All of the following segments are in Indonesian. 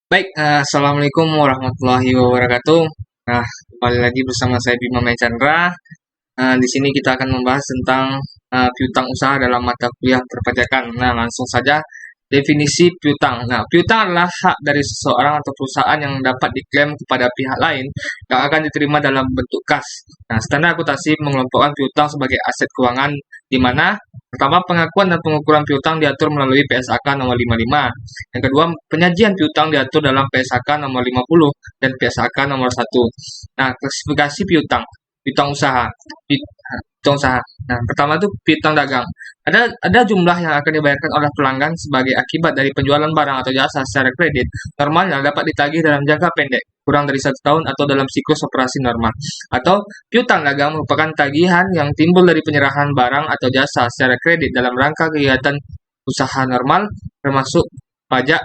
Baik, assalamualaikum warahmatullahi wabarakatuh. Nah, kembali lagi bersama saya Bima Mai Chandra. Di sini kita akan membahas tentang piutang usaha dalam mata kuliah perpajakan. Nah, langsung saja definisi piutang. Nah, piutang adalah hak dari seseorang atau perusahaan yang dapat diklaim kepada pihak lain yang akan diterima dalam bentuk kas. Nah, standar akuntansi mengelompokkan piutang sebagai aset keuangan di mana pertama, pengakuan dan pengukuran piutang diatur melalui PSAK nomor 55. Yang kedua, penyajian piutang diatur dalam PSAK nomor 50 dan PSAK nomor 1. Nah, klasifikasi piutang, piutang usaha, piutang usaha. Nah, pertama itu piutang dagang. Ada jumlah yang akan dibayarkan oleh pelanggan sebagai akibat dari penjualan barang atau jasa secara kredit. Normalnya dapat ditagih dalam jangka pendek, kurang dari 1 tahun atau dalam siklus operasi normal. Atau piutang dagang merupakan tagihan yang timbul dari penyerahan barang atau jasa secara kredit dalam rangka kegiatan usaha normal, termasuk pajak,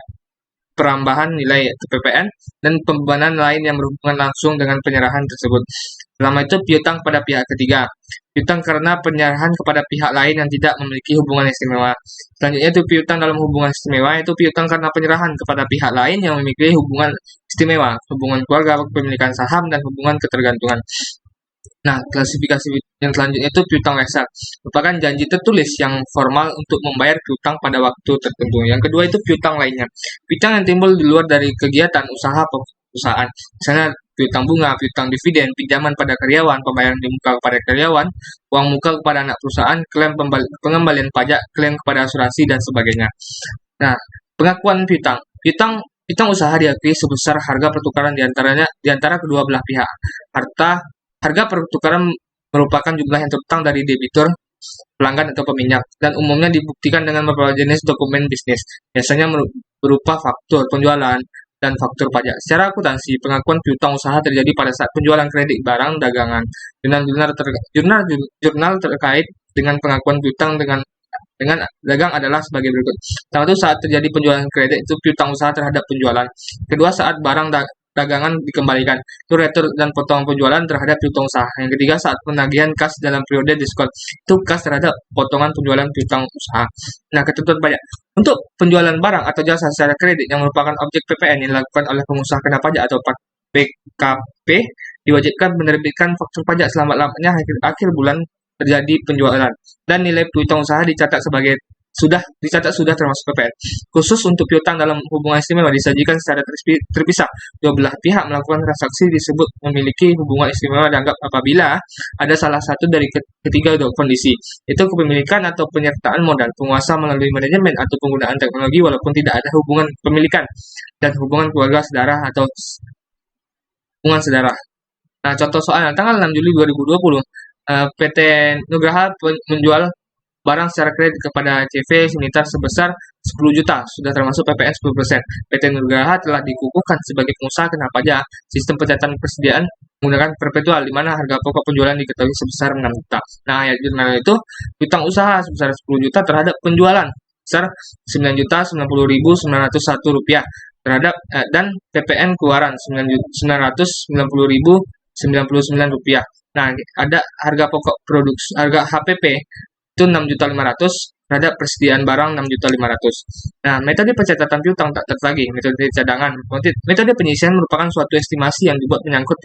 perambahan nilai atau PPN, dan pembebanan lain yang berhubungan langsung dengan penyerahan tersebut. Pertama itu piutang pada pihak ketiga. Piutang karena penyerahan kepada pihak lain yang tidak memiliki hubungan istimewa. Selanjutnya itu piutang dalam hubungan istimewa, itu piutang karena penyerahan kepada pihak lain yang memiliki hubungan istimewa, hubungan keluarga, kepemilikan saham, dan hubungan ketergantungan. Nah, klasifikasi yang selanjutnya itu piutang wesel, merupakan janji tertulis yang formal untuk membayar piutang pada waktu tertentu. Yang kedua itu piutang lainnya, piutang yang timbul di luar dari kegiatan usaha perusahaan, misalnya piutang bunga, piutang dividen, pinjaman pada karyawan, pembayaran di muka kepada karyawan, uang muka kepada anak perusahaan, klaim pengembalian pajak, klaim kepada asuransi, dan sebagainya. Nah, pengakuan piutang, piutang piutang usaha diakui sebesar harga pertukaran di antara kedua belah pihak. Harga pertukaran merupakan jumlah yang terutang dari debitur, pelanggan atau peminjam, dan umumnya dibuktikan dengan beberapa jenis dokumen bisnis, biasanya berupa faktur penjualan dan faktur pajak. Secara akuntansi, pengakuan piutang usaha terjadi pada saat penjualan kredit barang dagangan. Jurnal terkait dengan pengakuan piutang dengan dagang adalah sebagai berikut. Pertama itu saat terjadi penjualan kredit itu piutang usaha terhadap penjualan. Kedua, saat barang dagangan dikembalikan itu retur dan potongan penjualan terhadap piutang usaha. Yang ketiga, saat penagihan kas dalam periode diskon itu kas terhadap potongan penjualan piutang usaha. Nah, ketentuan pajak untuk penjualan barang atau jasa secara kredit yang merupakan objek PPN yang dilakukan oleh pengusaha kena pajak atau PKP diwajibkan menerbitkan faktur pajak selama-lamanya akhir bulan terjadi penjualan, dan nilai piutang usaha dicatat sudah termasuk PPN. Khusus untuk piutang dalam hubungan istimewa disajikan secara terpisah. Dua belah pihak melakukan transaksi disebut memiliki hubungan istimewa dianggap apabila ada salah satu dari ketiga kondisi, itu kepemilikan atau penyertaan modal, penguasa melalui manajemen atau penggunaan teknologi walaupun tidak ada hubungan pemilikan, dan hubungan keluarga saudara atau hubungan saudara. Nah, contoh soal tanggal 6 Juli 2020, PT Nugraha menjual barang secara kredit kepada CV Sinitar sebesar 10 juta, sudah termasuk PPN 10%. PT Nugraha telah dikukuhkan sebagai pengusaha kena pajak. Sistem pencatatan persediaan menggunakan perpetual, di mana harga pokok penjualan diketahui sebesar 6 juta. Nah, ayat jurnal itu piutang usaha sebesar 10 juta terhadap penjualan sebesar 9.090.901 rupiah terhadap dan PPN keluaran 9.990.099 rupiah. Nah, ada harga pokok produksi, harga HPP itu 6.500.000 terhadap persediaan barang 6.500.000. Nah, metode pencatatan piutang tak tertagih, metode cadangan. Metode penyisian merupakan suatu estimasi yang dibuat menyangkut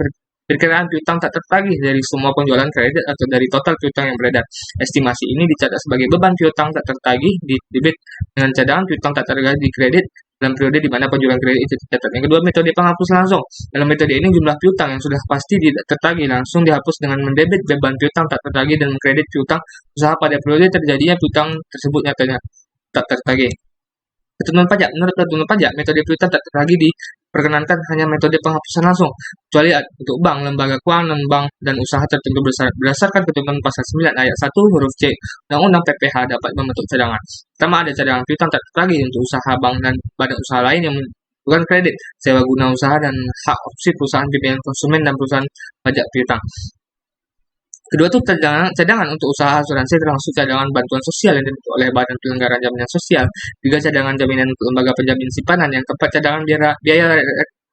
perkiraan piutang tak tertagih dari semua penjualan kredit atau dari total piutang yang beredar. Estimasi ini dicatat sebagai beban piutang tak tertagih di debit dengan cadangan piutang tak tertagih di kredit dalam periode di mana penjualan kredit itu tercatat. Yang kedua, metode penghapus langsung. Dalam metode ini jumlah piutang yang sudah pasti tidak tertagih langsung dihapus dengan mendebit beban piutang tak tertagih dan mengkredit piutang usaha pada periode terjadinya piutang tersebut nyatanya tak tertagih. Ketentuan pajak. Menurut ketentuan pajak, metode piutang tak tertagih diperkenankan hanya metode penghapusan langsung, kecuali untuk bank, lembaga keuangan, bank, dan usaha tertentu berdasarkan ketentuan pasal 9 ayat 1 huruf C Undang-Undang PPH dapat membentuk cadangan. Pertama, ada cadangan piutang tak tertagih untuk usaha bank dan badan usaha lain yang bukan kredit, sewa guna usaha, dan hak opsi perusahaan bimbingan konsumen dan perusahaan pajak piutang. Kedua itu cadangan untuk usaha asuransi, termasuk cadangan bantuan sosial yang dibentuk oleh Badan Penyelenggaraan Jaminan Sosial. Tiga, cadangan jaminan untuk lembaga penjamin simpanan. Yang keempat, cadangan biaya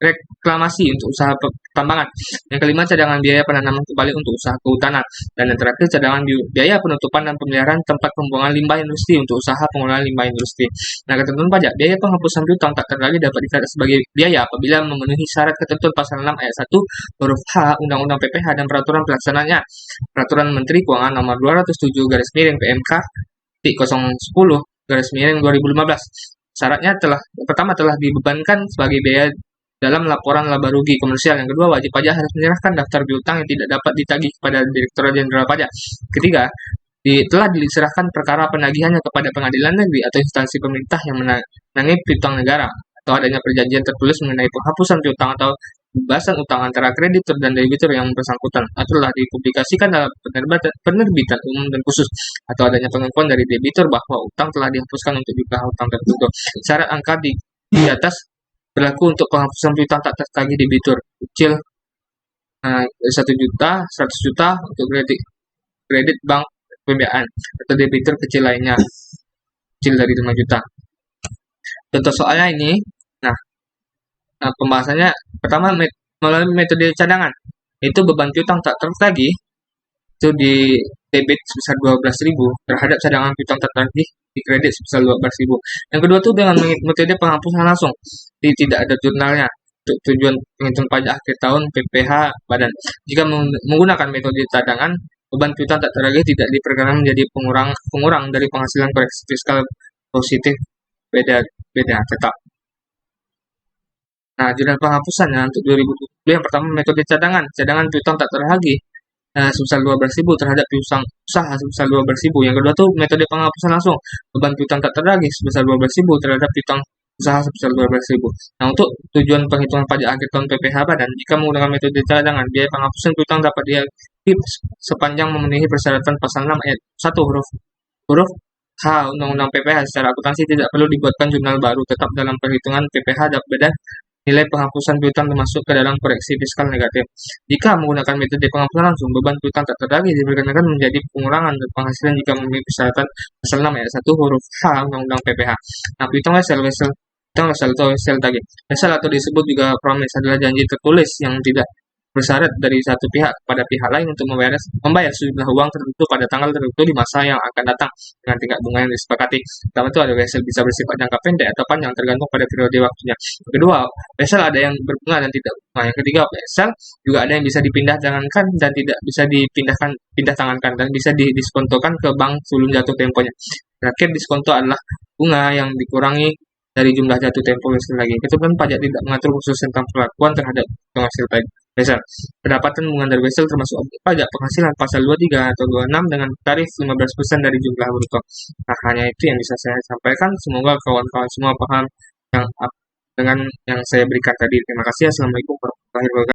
reklamasi untuk usaha pertambangan. Yang kelima, cadangan biaya penanaman kembali untuk usaha kehutanan. Dan yang terakhir, cadangan biaya penutupan dan pemeliharaan tempat pembuangan limbah industri untuk usaha pengolahan limbah industri. Nah, ketentuan pajak. Biaya penghapusan piutang tak terlagi dapat dikatakan sebagai biaya apabila memenuhi syarat ketentuan pasal 6 ayat 1 huruf H Undang-Undang PPH dan peraturan pelaksananya. Peraturan Menteri Keuangan nomor 207 garis miring PMK 010 garis miring 2015. Syaratnya pertama telah dibebankan sebagai biaya dalam laporan laba rugi komersial. Yang kedua, wajib pajak harus menyerahkan daftar piutang yang tidak dapat ditagih kepada Direktorat Jenderal Pajak. Ketiga, telah diserahkan perkara penagihannya kepada pengadilan negeri atau instansi pemerintah yang menangani piutang negara, atau adanya perjanjian tertulis mengenai penghapusan piutang atau pembebasan utang antara kreditur dan debitur yang bersangkutan, atau telah dipublikasikan dalam penerbitan umum dan khusus, atau adanya pengakuan dari debitur bahwa utang telah dihapuskan untuk jumlah utang tertentu. Syarat angka di atas berlaku untuk penghapusan piutang tak tertagih debitur kecil 1 juta, 100 juta untuk kredit bank pembiayaan, atau debitur kecil lainnya kecil dari 5 juta. Contoh soalnya ini. Nah, pembahasannya pertama melalui metode cadangan. Itu beban piutang tak tertagih itu di debit sebesar 12.000 terhadap cadangan piutang tak tertagih di kredit sebesar 12.000. Yang kedua tuh dengan metode penghapusan langsung. Tidak ada jurnalnya untuk tujuan penghitungan pajak akhir tahun PPh badan. Jika menggunakan metode cadangan, beban piutang tak tertagih tidak diperkirakan menjadi pengurang dari penghasilan koreksi fiskal positif beda tetap. Nah, jurnal penghapusannya untuk 2020 yang pertama metode cadangan piutang tak tertagih sebesar 12.000 terhadap piutang usaha sebesar 12.000. Yang kedua tuh metode penghapusan langsung, beban piutang tak tertagih sebesar 12.000 terhadap piutang usaha sebesar 12.000. Nah, untuk tujuan penghitungan pajak akhir tahun PPh badan, jika menggunakan metode cadangan, biaya penghapusan piutang dapat diaktif sepanjang memenuhi persyaratan pasal 6 ayat 1 huruf H Undang-Undang PPh. Secara akuntansi tidak perlu dibuatkan jurnal baru, tetap dalam perhitungan PPh badan nilai penghapusan piutang termasuk ke dalam koreksi fiskal negatif. Jika menggunakan metode penghapusan langsung, beban piutang tak tertagih diperkirakan menjadi pengurangan penghasilan jika memenuhi persyaratan pasal 6 ayat 1 huruf H Undang-Undang PPh. Nah, piutang wesel atau wesel tagih. Wesel atau disebut juga promise adalah janji tertulis yang tidak bersyarat dari satu pihak kepada pihak lain untuk membayar sejumlah uang tertentu pada tanggal tertentu di masa yang akan datang dengan tingkat bunga yang disepakati. Pertama itu ada wesel bisa bersifat jangka pendek atau panjang tergantung pada periode waktunya. Yang kedua, wesel ada yang berbunga dan tidak berbunga. Yang ketiga, wesel juga ada yang bisa dipindah tangankan dan tidak bisa pindah tangankan dan bisa didiskontokan ke bank sebelum jatuh temponya. Terakhir, diskonto adalah bunga yang dikurangi dari jumlah jatuh tempo wesel lagi. Ketentuan pajak tidak mengatur khusus tentang perlakuan terhadap penghasil wesel. Pendapatan bunga dari wesel termasuk objek pajak penghasilan pasal 23 atau 26 dengan tarif 15% dari jumlah bruto. Nah, hanya itu yang bisa saya sampaikan. Semoga kawan-kawan semua paham dengan yang saya berikan tadi. Terima kasih. Assalamualaikum warahmatullahi wabarakatuh.